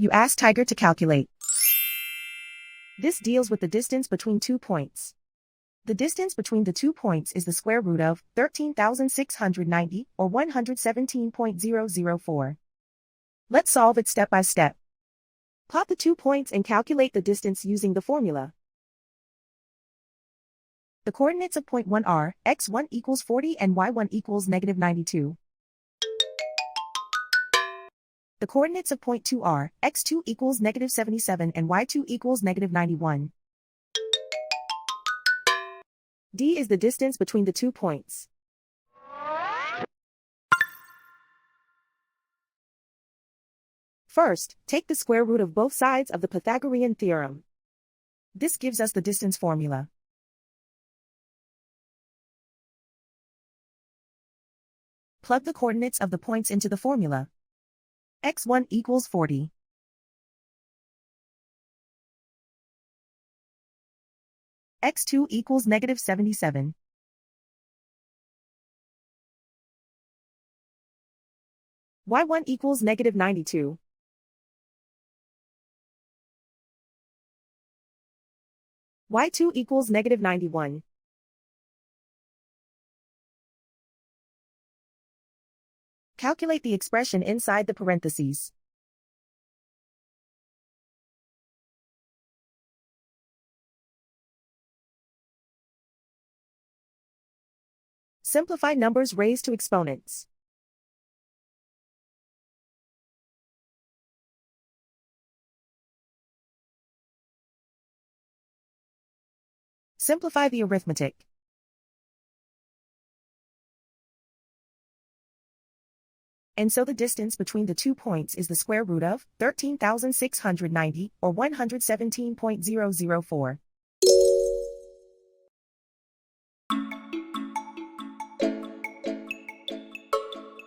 You ask Tiger to calculate. This deals with the distance between 2 points. The distance between the 2 points is the square root of 13,690, or 117.004. Let's solve it step by step. Plot the 2 points and calculate the distance using the formula. The coordinates of point 1 are x1 equals 40 and y1 equals negative 92. The coordinates of point 2 are x2 equals negative 77 and y2 equals negative 91. D is the distance between the 2 points. First, take the square root of both sides of the Pythagorean theorem. This gives us the distance formula. Plug the coordinates of the points into the formula. x1 equals 40. x2 equals negative 77. y1 equals negative 92. y2 equals negative 91. Calculate the expression inside the parentheses. Simplify numbers raised to exponents. Simplify the arithmetic. And so the distance between the 2 points is the square root of 13,690, or 117.004.